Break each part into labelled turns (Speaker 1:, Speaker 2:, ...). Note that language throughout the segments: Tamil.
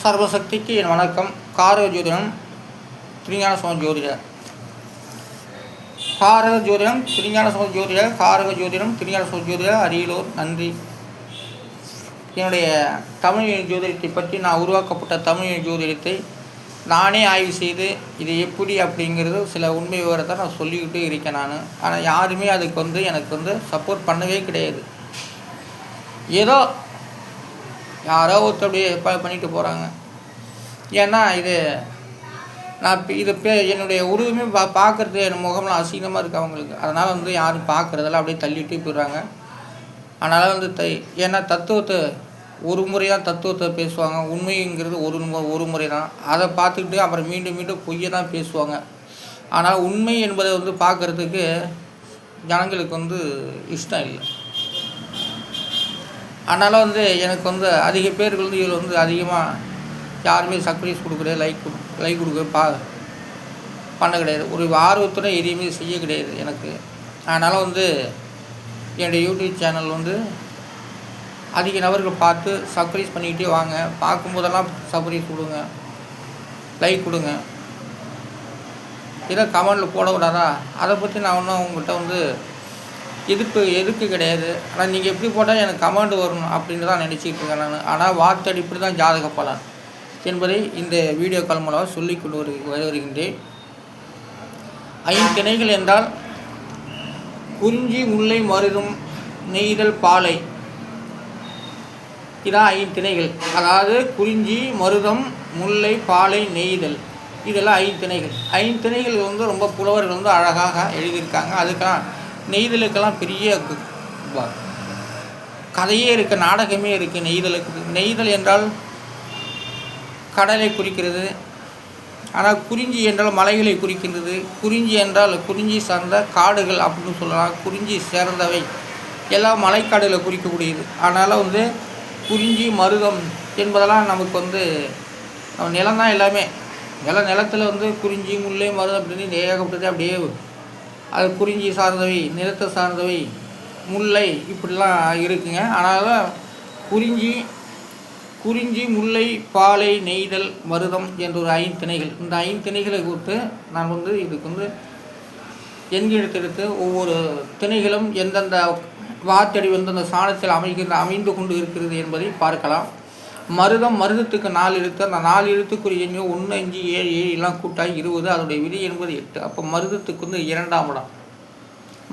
Speaker 1: சர்வசக்திக்கு என் வணக்கம். காரக ஜோதிடம் திருஞான சம்பந்த ஜோதிடர். காரக ஜோதிடம் திருஞான சம்பந்த ஜோதிடர். காரக ஜோதிடம் திருஞான சம்பந்த ஜோதிடர். அரியலூர். நன்றி. என்னுடைய தமிழ் ஜோதிடத்தை பற்றி நான் உருவாக்கப்பட்ட தமிழ் ஜோதிடத்தை நானே ஆய்வு செய்து இது எப்படி அப்படிங்கிறது சில உண்மை விவரத்தை நான் சொல்லிக்கிட்டு இருக்கேன் நான். ஆனால் யாருமே அதுக்கு எனக்கு சப்போர்ட் பண்ணவே கிடையாது. ஏதோ யாரோ ஒருத்தர் அப்படியே பண்ணிட்டு போகிறாங்க. ஏன்னா இது நான் என்னுடைய உருவமே பார்க்குறது என் முகம்லாம் அசிங்கமாக இருக்குது அவங்களுக்கு. அதனால் யாரும் பார்க்குறதெல்லாம் அப்படியே தள்ளிட்டு போயிடுறாங்க. அதனால் ஏன்னா தத்துவத்தை ஒரு முறை தான் தத்துவத்தை பேசுவாங்க. உண்மைங்கிறது ஒரு முறை தான். அதை பார்த்துக்கிட்டு அப்புறம் மீண்டும் மீண்டும் பொய்யை தான் பேசுவாங்க. ஆனால் உண்மை என்பதை பார்க்குறதுக்கு ஜனங்களுக்கு இஷ்டம் இல்லை. அதனால் எனக்கு அதிக பேருக்கு இதில் அதிகமாக யாருமே சர்ப்ரைஸ் கொடுக்குறது லைக் கொடுக்க பண்ண கிடையாது. ஒரு ஆர்வத்துடன் எதையுமே செய்ய கிடையாது எனக்கு. அதனால் என்னுடைய யூடியூப் சேனல் அதிக நபர்கள் பார்த்து சர்ப்ரைஸ் பண்ணிக்கிட்டே வாங்க. பார்க்கும்போதெல்லாம் சர்ப்ரைஸ் கொடுங்க, லைக் கொடுங்க. இதை கமெண்டில் போடக்கூடாதா? அதை பற்றி நான் ஒன்றும் உங்கள்கிட்ட எதுக்கு கிடையாது. ஆனால் நீங்கள் எப்படி போட்டால் எனக்கு கமெண்ட் வரணும் அப்படின்னு தான் நினச்சிக்கிட்டு இருக்கேன் நான். ஆனால் வார்த்தை இப்படி தான் ஜாதக பலன் என்பதை இந்த வீடியோ கால் மூலமாக சொல்லிக்கொண்டு வருகின்றேன். ஐந்திணைகள் என்றால் குறிஞ்சி, முல்லை, மருதம், நெய்தல், பாலை. இதான் ஐந்திணைகள். அதாவது குறிஞ்சி, மருதம், முல்லை, பாலை, நெய்தல், இதெல்லாம் ஐந்திணைகள். ஐந்திணைகள் ரொம்ப புலவர்கள் அழகாக எழுதியிருக்காங்க. அதுக்கெல்லாம் நெய்தலுக்கெல்லாம் பெரிய கதையே இருக்குது, நாடகமே இருக்குது நெய்தலுக்கு. நெய்தல் என்றால் கடலை குறிக்கிறது. ஆனால் குறிஞ்சி என்றால் மலைகளை குறிக்கின்றது. குறிஞ்சி என்றால் குறிஞ்சி சார்ந்த காடுகள் அப்படின்னு சொல்லலாம். குறிஞ்சி சேர்ந்தவை எல்லாம் மலைக்காடுகளை குறிக்கக்கூடியது. அதனால் குறிஞ்சி, மருதம் என்பதெல்லாம் நமக்கு நிலம் தான் எல்லாமே. நிலத்தில் குறிஞ்சி, முல்லை, மருதம் அப்படின்னு ஏகப்பட்டது. அப்படியே அது குறிஞ்சி சார்ந்தவை, நிலத்தை சார்ந்தவை, முல்லை இப்படிலாம் இருக்குங்க. அதனால் குறிஞ்சி, முல்லை, பாலை, நெய்தல், மருதம் என்ற ஒரு ஐந்திணைகள். இந்த ஐந்திணைகளை குறித்து நான் இதுக்கு எண்கள் எடுத்து ஒவ்வொரு திணைகளும் எந்தெந்த வார்த்தடி அந்த சாணத்தில் அமைந்து கொண்டு இருக்கிறது என்பதை பார்க்கலாம். மருதத்துக்கு 4 எழுத்து. அந்த 4 எழுத்துக்குரிய எண்கள் 1, 5, 7, 7 எல்லாம் கூட்டாகி 20. அதனுடைய விதி என்பது 8. அப்போ மருதத்துக்கு 2ஆம் இடம்.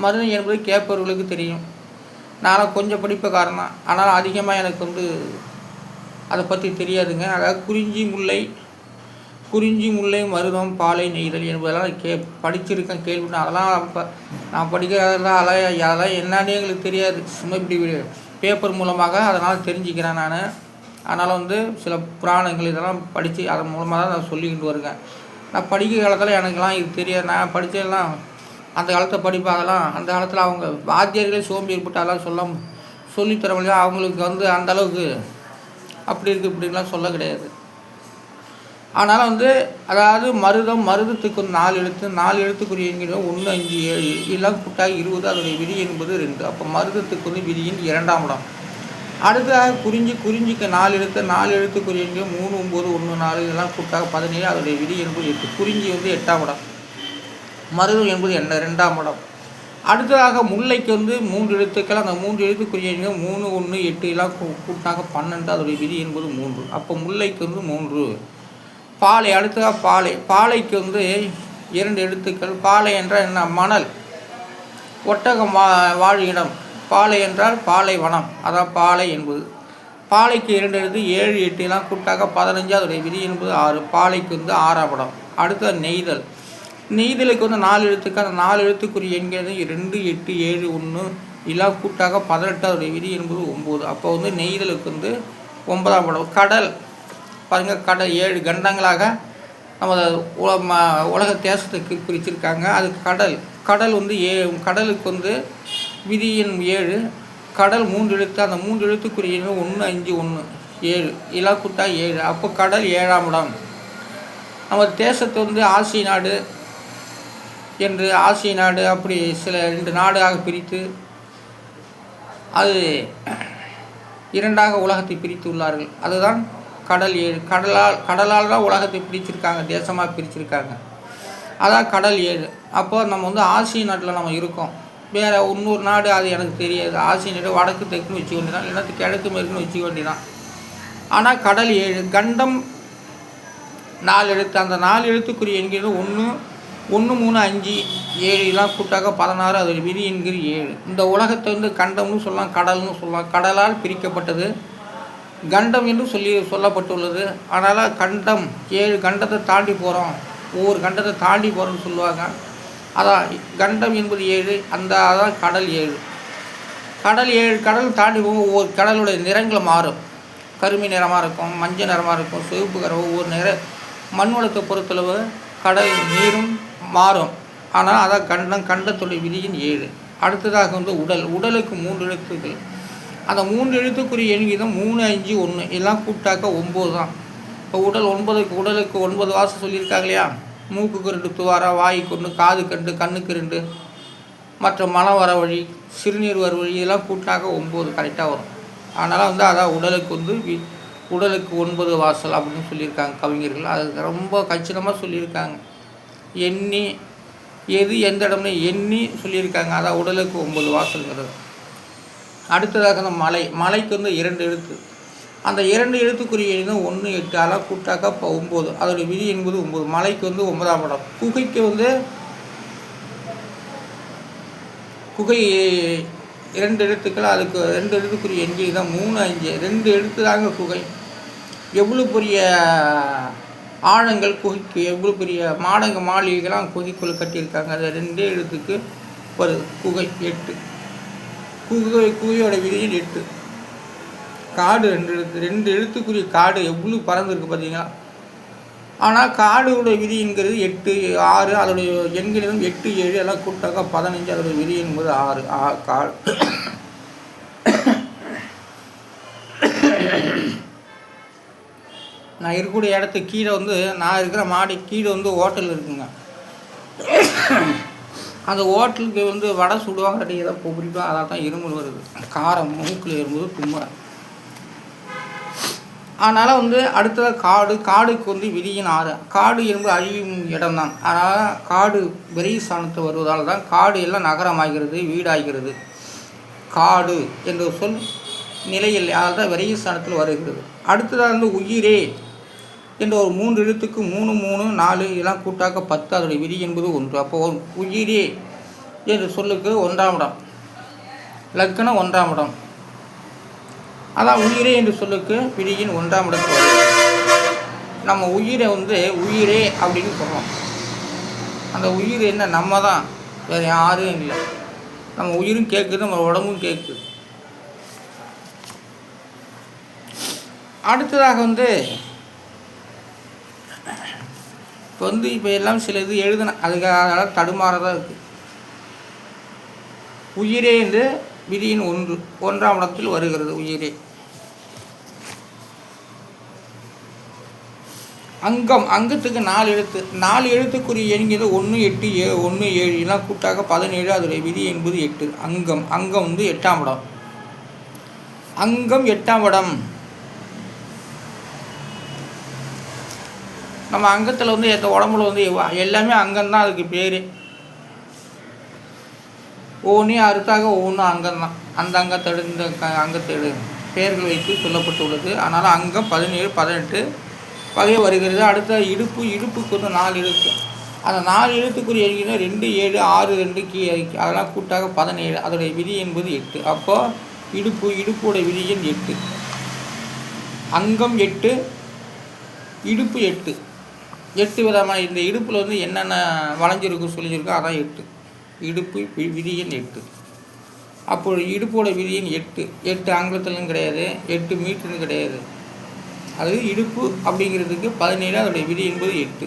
Speaker 1: மருதம் என்பது கேட்பவர்களுக்கு தெரியும். நானும் கொஞ்சம் படிப்புக்காரன் தான். ஆனால் அதிகமாக எனக்கு அதை பற்றி தெரியாதுங்க. அதாவது குறிஞ்சி, முல்லை, மருதம், பாலை, நெய்தல் என்பதெல்லாம் படிச்சிருக்கேன், கேள்விப்பட்டேன். அதெல்லாம் நான் படிக்கிறதெல்லாம் அதெல்லாம் என்னன்னே எங்களுக்கு தெரியாது. சும்மா இப்படி பேப்பர் மூலமாக அதனால் தெரிஞ்சுக்கிறேன் நான். அதனால் சில புராணங்கள் இதெல்லாம் படித்து அதன் மூலமாக தான் நான் சொல்லிக்கிட்டு வருவேன். நான் படிக்கிற காலத்தில் எனக்கெல்லாம் இது தெரியாது. நான் படித்ததெல்லாம் அந்த காலத்தை படிப்பேன். அதெல்லாம் அந்த காலத்தில் அவங்க வாத்தியர்களே சோம்பேறிப்பட்டு அதெல்லாம் சொல்லித்தர முடியாது. அவங்களுக்கு அந்தளவுக்கு அப்படி இருக்குது இப்படின்லாம் சொல்ல கிடையாது. ஆனால் அதாவது மருதத்துக்கு 4 எழுத்து. 4 எழுத்துக்குரிய எண்கள் 1, 5, 7 எல்லாம் கூட்டாகி 20. அதனுடைய விதி என்பது 2. அப்போ மருதத்துக்கு விதியின் 2ஆம் இடம். அடுத்ததாக குறிஞ்சிக்கு 4 எழுத்து. 4 எழுத்துக்குரிய எண்கள் 3, 9, 1, 4 இதெல்லாம் கூட்டாக 17. அதனுடைய விதி என்பது 8. குறிஞ்சி 8ஆம் இடம். மருதம் என்பது 2ஆம் இடம். அடுத்ததாக முல்லைக்கு 3 எழுத்துக்கள். அந்த 3 எழுத்துக்குரிய எண்கள் 3, 1, 8 எல்லாம் கூட்டாக 12. அதனுடைய விதி என்பது 3. அப்போ முல்லைக்கு 3. பாலை. அடுத்ததாக பாலைக்கு 2 எழுத்துக்கள். பாலை என்றால் என்ன? மணல், ஒட்டகம் வாழ் இடம். பாலை என்றால் பாலைவனம். அதான் பாலை என்பது. பாலைக்கு 2 எழுத்து. 7, 8 எல்லாம் கூட்டாக 15. அதனுடைய விதி என்பது 6. பாலைக்கு 6ஆம் இடம். அடுத்தது நெய்தலுக்கு 4 எழுத்துக்கள். அந்த 4 எழுத்துக்குரிய எண்கள் 2, 8, 7, 1 எல்லாம் கூட்டாக 18. அதனுடைய விதி என்பது 9. அப்போ நெய்தலுக்கு 9ஆம் இடம். கடல் பாருங்கள். கடல் 7 கண்டங்களாக நம்ம உலக தேசத்துக்கு பிரிச்சிருக்காங்க. அது கடல் கடலுக்கு விதி எண் 7. கடல் 3 எழுத்து. அந்த 3 எழுத்துக்குரிய 1, 5, 1, 7 எல்லாம் கூட்டாக 7. அப்போ கடல் 7ஆம் இடம். நம்ம தேசத்தை ஆசிய நாடு என்று ஆசிய நாடு அப்படி சில 2 நாடாக பிரித்து அது இரண்டாக உலகத்தை பிரித்து உள்ளார்கள். அதுதான் கடல் 7. கடலால் தான் உலகத்தை பிரிச்சிருக்காங்க, தேசமாக பிரிச்சிருக்காங்க. அதான் கடல் 7. அப்போ நம்ம வந்து ஆசிய நாட்டில் நம்ம இருக்கோம். வேறு இன்னொரு நாடு அது எனக்கு தெரியாது. ஆசிய நாடு வடக்கு தெற்குன்னு வச்சுக்க வேண்டியதான், இல்லைன்னா கிழக்கு மேற்குன்னு வச்சுக்க வேண்டியதான். ஆனால் கடல் 7. கண்டம் 4 எழுத்து. அந்த 4 எழுத்துக்குரிய என்கிறது 1, 1, 3, 5, 7 கூட்டாக 16. அதோட விதி என்கிறது 7. இந்த உலகத்தை வந்து கண்டம்னு சொல்லலாம், கடல்னு சொல்லலாம். கடலால் பிரிக்கப்பட்டது கண்டம் என்று சொல்லப்பட்டுள்ளது. அதனால் கண்டம் 7 கண்டத்தை தாண்டி போகிறோம், ஒவ்வொரு கண்டத்தை தாண்டி போகிறோம்னு சொல்லுவாங்க. அதான் கண்டம் என்பது 7. அதான் கடல் 7. கடல் 7 கடல் தாண்டி போகும். ஒவ்வொரு கடலுடைய நிறங்கள் மாறும். கருமை நிறமாக இருக்கும், மஞ்சள் நிறமாக இருக்கும், சிவப்பு கரை. ஒவ்வொரு மண் வளத்தை பொறுத்தளவு கடல் நீரும் மாறும். ஆனால் அதான் கண்டத்துடைய விதியின் 7. அடுத்ததாக வந்து உடலுக்கு 3 எழுத்துக்கள். அந்த 3 எழுத்துக்குரிய எண்கிதம் 3, 5, 1 எல்லாம் கூட்டாக்க 9 தான். இப்போ உடலுக்கு 9 வாசம் சொல்லியிருக்காங்க இல்லையா? மூக்குக்கு 2 துவாரா, வாய்க்கு 1, காதுக்கு 2, கண்ணுக்கு 2, மற்ற மலம் வர வழி, சிறுநீர் வர வழி, இதெல்லாம் கூட்டாக்க 9 கரெக்டாக வரும். அதனால் வந்து அதான் உடலுக்கு 9 வாசல் அப்படின்னு சொல்லியிருக்காங்க கவிஞர்கள். அது ரொம்ப கச்சிதமாக சொல்லியிருக்காங்க. எண்ணி எந்த இடம்னு எண்ணி சொல்லியிருக்காங்க. அதான் உடலுக்கு 9 வாசல்ங்கிறது. அடுத்ததாக அந்த மலைக்கு வந்து 2 எழுத்து. அந்த 2 எழுத்துக்குரிய எண்ணும் 1, 8 அதெல்லாம் கூட்டாக்கா 9. அதோடைய விதி என்பது 9. மலைக்கு வந்து 9ஆம் இடம். குகைக்கு வந்து குகை 2 எழுத்துக்கள். அதுக்கு 2 எழுத்துக்குரிய எண்கள் தான் 3, 5. 2 எழுத்து தாங்க குகை. எவ்வளோ பெரிய ஆழங்கள் குகைக்கு, எவ்வளோ பெரிய மாளிகைகள்லாம் குகைக்குள்ளே கட்டியிருக்காங்க. அது 2 எழுத்துக்கு வருது. குகை 8. குகையோட விதியின் 8. காடு 2 எழுத்து. 2 எழுத்துக்குரிய காடு எவ்வளோ பறந்துருக்கு பார்த்தீங்கன்னா. ஆனால் காடுடைய விதிங்கிறது 8, 6. அதோடைய எண்களிலும் 8, 7 எல்லாம் கூட்டாக்கா 15. அதோடைய விதி என்பது 6. காடு. நான் இருக்கக்கூடிய இடத்துக்கு கீழே வந்து, நான் இருக்கிற மாடி கீழே வந்து ஹோட்டல் இருக்குங்க. அந்த ஹோட்டலுக்கு வந்து வடை சுடுவாங்க, ரெடி ஏதாவது பிடிக்கும். அதான் தான் இருமல் வருது, காரம் மூக்கில் ஏறும்போது தும்முறேன். அதனால் வந்து அடுத்ததாக காடுக்கு வந்து விதியின் 6. காடு என்பது அழியும் இடம்தான். அதனால் காடு விரைவு ஸ்தானத்தை வருவதால் தான் காடு எல்லாம் நகரமாகிறது, வீடாகிறது. காடு என்ற சொல் நிலையில், அதனால் தான் விரைவு ஸ்தானத்தில் வருகிறது. அடுத்ததாக வந்து உயிரே என்ற ஒரு 3 எழுத்துக்கு 3, 3, 4 இதெல்லாம் கூட்டாக்க 10. அதோடைய விதி என்பது 1. அப்போ உயிரே என்ற சொல்லுக்கு 1ஆம் இடம், லக்கணம் 1ஆம் இடம். அதான் உயிரே என்று சொல்லுக்கு விதியின் 1ஆம் இடத்துக்கு வருது. நம்ம உயிரை வந்து உயிரே அப்படின்னு சொல்கிறோம். அந்த உயிர் என்ன? நம்ம தான், வேறு யாரும் இல்லை. நம்ம உயிரும் கேட்குது, நம்ம உடம்பும் கேட்குது. அடுத்ததாக வந்து இப்போ எல்லாம் சில இது எழுதுனேன், அதுக்காக தடுமாறதான் இருக்குது. உயிரே என்று விதியின் 1ஆம் இடத்தில் வருகிறது. உயிரே. அங்கத்துக்கு 4 எழுத்து. 4 எழுத்துக்குரிய எண்கிறது 1, 8, 1, 7 எல்லாம் கூட்டாக 17. அதோடைய விதி என்பது 8. அங்கம் வந்து 8ஆம் இடம். அங்கம் 8ஆம் இடம். நம்ம அங்கத்தில் வந்து உடம்புல வந்து எல்லாமே அங்கம்தான், அதுக்கு பேர். ஒவ்வொன்றையும் அறுத்தாக ஒவ்வொன்றும் அங்கம்தான். அந்த அங்கத்தெடு, இந்த அங்கத்தெடு பெயர்கள் வைத்து சொல்லப்பட்டுள்ளது. அதனால் அங்கம் 17, 18 வகை வருகிறது. அடுத்த இடுப்புக்கு வந்து 4 எழுத்து. அந்த 4 எழுத்துக்குரிய எழுதினா 2, 7, 6, 2 அதெல்லாம் கூட்டாக 17. அதோடைய விதி என்பது 8. அப்போது இடுப்போட விதி எண் 8. அங்கம் 8, இடுப்பு 8. 8 விதமாக இந்த இடுப்பில் வந்து என்னென்ன வளைஞ்சிருக்கு சொல்லியிருக்கோ அதான் 8. இடுப்பு விதி எண் 8. அப்போது இடுப்போட விதி எண் 8. 8 ஆங்கிலத்திலும் கிடையாது, 8 மீட்டர்னு கிடையாது. அது இடுப்பு அப்படிங்கிறதுக்கு 17. அதோடைய விதி என்பது 8.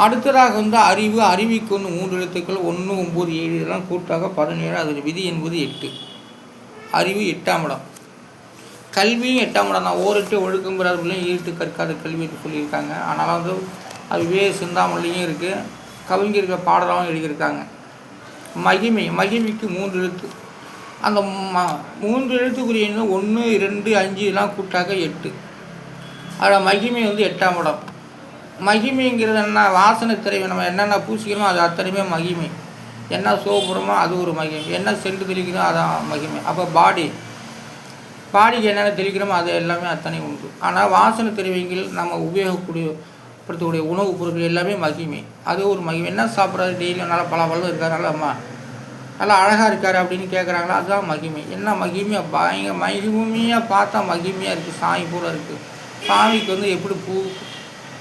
Speaker 1: அடுத்ததாக வந்து அறிவுக்கு வந்து 3 எழுத்துக்கள் 1, 9, 7 இதெல்லாம் கூட்டாக 17. அதோடைய விதி என்பது 8. அறிவு 8ஆம் இடம். கல்வியும் 8ஆம் இடம் தான். ஓரிட்டு ஒழுக்கம் பெறாதவர்களையும் ஈட்டு கற்காத கல்வின்னு சொல்லியிருக்காங்க. ஆனால் வந்து அது சிந்தாமணிலையும் இருக்குது, கவிஞர்கள் பாடலாகவும் எழுதியிருக்காங்க. மகிமைக்கு 3 எழுத்து. அந்த 3 எழுத்துக்குரிய 1, 2, 5 இதெல்லாம் கூட்டாக 8. அதில் மகிமை வந்து 8ஆம் இடம். மகிமைங்கிறது என்ன? வாசனை திரைவை நம்ம என்னென்ன பூசிக்கிறோமோ அது அத்தனையுமே மகிமை. என்ன சோப்புறமோ அது ஒரு மகிமை, என்ன சென்று தெளிக்கிறோம் அதான் மகிமை. அப்போ பாடிக்கு என்னென்ன தெளிக்கிறோமோ அது எல்லாமே அத்தனை உண்டு. ஆனால் வாசனை திரைவைகள் நம்ம உபயோகப்படுத்தக்கூடிய உணவுப் பொருட்கள் எல்லாமே மகிமை. அது ஒரு மகிமை. என்ன சாப்பிட்றாரு டெய்லியும் நல்லா பல இருக்கார், நல்லா அழகாக இருக்கார் அப்படின்னு கேட்குறாங்களா, அதுதான் மகிமை. என்ன மகிமையாக பயங்கர மகிமையாக பார்த்தா மகிமையாக இருக்குது. சாமி போல் இருக்குது. சாமிக்கு வந்து எப்படி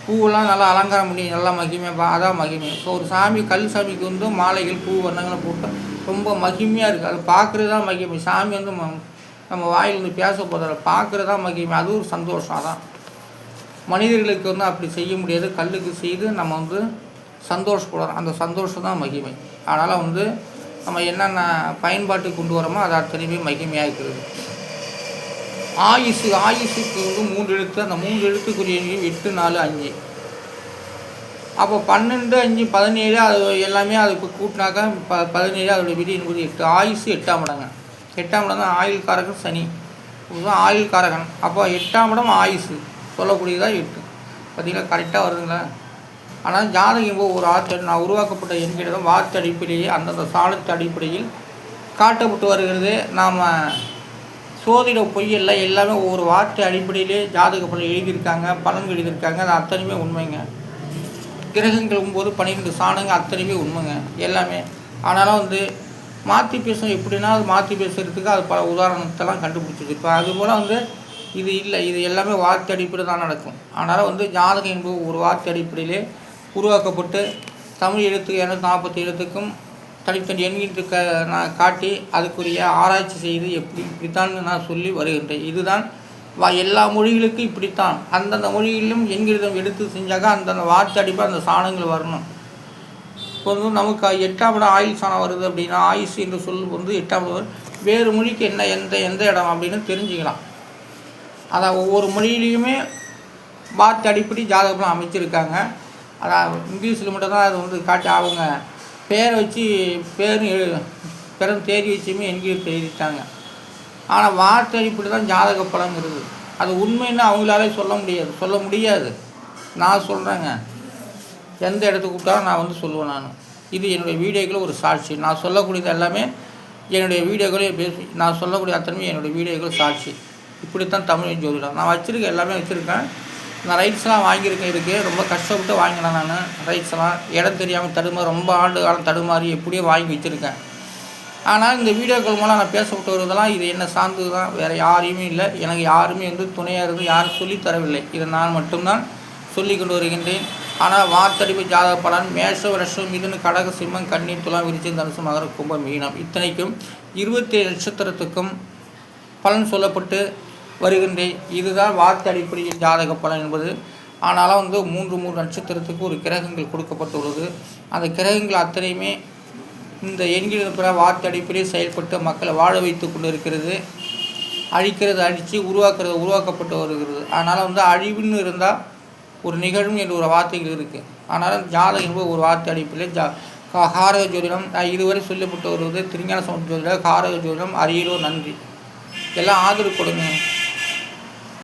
Speaker 1: பூவெல்லாம் நல்லா அலங்காரம் பண்ணி நல்லா மகிமையாக அதான் மகிமை. ஸோ ஒரு சாமி கல் சாமிக்கு வந்து மாலைகள் பூ வண்ணங்களை போட்டு ரொம்ப மகிமையாக இருக்குது. அது பார்க்குறது தான் மகிமை. சாமி வந்து நம்ம வாயில் வந்து பேச போதில் பார்க்குறது தான் மகிமை. அது ஒரு சந்தோஷம். அதான் மனிதர்களுக்கு வந்து அப்படி செய்ய முடியாது. கல்லுக்கு செய்து நம்ம வந்து சந்தோஷப்படுறோம். அந்த சந்தோஷம் தான் மகிமை. அதனால் வந்து நம்ம என்னென்ன பயன்பாட்டுக்கு கொண்டு வரோமோ அது அத்தனையுமே மகிமையாக இருக்கிறது. ஆயுசுக்கு வந்து 3 எழுத்து. அந்த 3 எழுத்துக்குரிய 8, 4, 5. அப்போ 12, 5, 17 அது எல்லாமே அதுக்கு கூட்டினாக்கா 17 அதோடய விதி என்பது 8. ஆயுசு 8ஆம் இடங்க. 8ஆம் இடம் தான் ஆயுள் காரகன் சனி. இதுதான் ஆயுள் காரகன். அப்போ 8ஆம் இடம் ஆயுசு சொல்லக்கூடியதாக 8. பார்த்திங்களா, கரெக்டாக வருதுங்களா? ஆனால் ஜாதகம் ஒரு நான் உருவாக்கப்பட்ட என்கிற வார்த்தை அடிப்படையே அந்தந்த சாலத்து அடிப்படையில் காட்டப்பட்டு வருகிறது. நாம் சோதிட பொய்யல்ல, எல்லாமே ஒவ்வொரு வார்த்தை அடிப்படையிலே ஜாதக பலன் எழுதியிருக்காங்க, பலன்கள் எழுதியிருக்காங்க. அது அத்தனையுமே உண்மைங்க. கிரகங்கள் போது 12 சாணங்க அத்தனையுமே உண்மைங்க எல்லாமே. ஆனாலும் வந்து மாற்றி பேசணும். எப்படின்னா அது மாற்றி பேசுகிறதுக்கு அது பல உதாரணத்தெல்லாம் கண்டுபிடிச்சிது. இப்போ அதுபோல் வந்து இது இல்லை, இது எல்லாமே வார்த்தை அடிப்படை தான் நடக்கும். ஆனாலும் வந்து ஜாதகம் என்பது ஒரு வார்த்தை அடிப்படையிலே உருவாக்கப்பட்டு தமிழ் எழுத்து 240 எழுத்துக்கும் தனித்தனி எண்கிட்டு நான் காட்டி அதுக்குரிய ஆராய்ச்சி செய்து இப்படித்தான் நான் சொல்லி வருகின்றேன். இதுதான் எல்லா மொழிகளுக்கும் இப்படித்தான். அந்தந்த மொழிகளிலும் எண்கிருதம் எடுத்து செஞ்சாக்கா அந்தந்த வார்த்தை அடிப்பாக அந்த சாணங்கள் வரணும். இப்போ வந்து நமக்கு 8ஆம் இடம் ஆயுள் சாணம் வருது அப்படின்னா ஆயுஷ் என்று சொல் வந்து 8ஆம் இடம் வேறு மொழிக்கு என்ன எந்த இடம் அப்படின்னு தெரிஞ்சுக்கலாம். அதான் ஒவ்வொரு மொழியிலையுமே வார்த்தை அடிப்படை ஜாதகம் அமைச்சிருக்காங்க. அதான் இங்கிலீஷில் மட்டும்தான் அது வந்து காட்டி அவங்க பேரை வச்சு பிறந்த தேதி வச்சுமே என்கிட்ட எழுதிட்டாங்க. ஆனால் வார்த்தை அடிப்படை தான் ஜாதக பலங்கிறது. அது உண்மைன்னு அவங்களாலே சொல்ல முடியாது. நான் சொல்கிறேங்க, எந்த இடத்துக்கு கூப்பிட்டாலும் நான் வந்து சொல்லுவேன். இது என்னுடைய வீடியோக்களில் ஒரு சாட்சி. நான் சொல்லக்கூடியது எல்லாமே என்னுடைய வீடியோக்களே நான் சொல்லக்கூடிய அத்தனையுமே என்னுடைய வீடியோக்கள் சாட்சி. இப்படித்தான் தமிழ் ஜோதிடம் நான் வச்சுருக்கேன், எல்லாமே வச்சுருக்கேன். நான் ரைட்ஸ்லாம் வாங்கியிருக்கேன். இருக்குது ரொம்ப கஷ்டப்பட்டு வாங்கினேன். நான் ரைட்ஸ்லாம் இடம் தெரியாமல் ரொம்ப ஆண்டு காலம் தடுமாறி எப்படியோ வாங்கி வச்சுருக்கேன். ஆனால் இந்த வீடியோக்கள் மூலம் நான் பேசப்பட்டு வருவதெல்லாம் இது என்ன சார்ந்தது தான், வேறு யாரையுமே இல்லை. எனக்கு யாருமே வந்து துணையாக இருந்து யாரும் சொல்லித்தரவில்லை. இதை நான் மட்டும்தான் சொல்லி கொண்டு வருகின்றேன். ஆனால் வார்த்தடிப்பு ஜாதக பலன் மேஷ வருஷம் மிதுன கடக சிம்மம் கன்னி துலாம் விருச்சிகம் தனுசு மகர கும்பம் மீனம் இத்தனைக்கும் 27 நட்சத்திரத்துக்கும் பலன் சொல்லப்பட்டு வருகின்றேன். இதுதான் வார்த்தை அடிப்படையில் ஜாதக பலன் என்பது. ஆனாலும் வந்து 3 நட்சத்திரத்துக்கு ஒரு கிரகங்கள் கொடுக்கப்பட்டுள்ளது. அந்த கிரகங்கள் அத்தனையுமே இந்த என்கிற வார்த்தை அடிப்படையில் செயல்பட்டு மக்களை வாழ வைத்து கொண்டு இருக்கிறது. அழிக்கிறது அழித்து உருவாக்கப்பட்டு வருகிறது. அதனால் வந்து அழிவுன்னு இருந்தால் ஒரு நிகழும் என்ற ஒரு வார்த்தைகள் இருக்குது. ஆனாலும் ஜாதகம் என்பது ஒரு வார்த்தை அடிப்படையில் காரக ஜோதிடம் இதுவரை சொல்லப்பட்டு வருவது திருஞான சம்பந்த ஜோதிடம், காரக ஜோதிடம், அரியலோ நன்றி. எல்லாம் ஆதரவு கொடுங்க.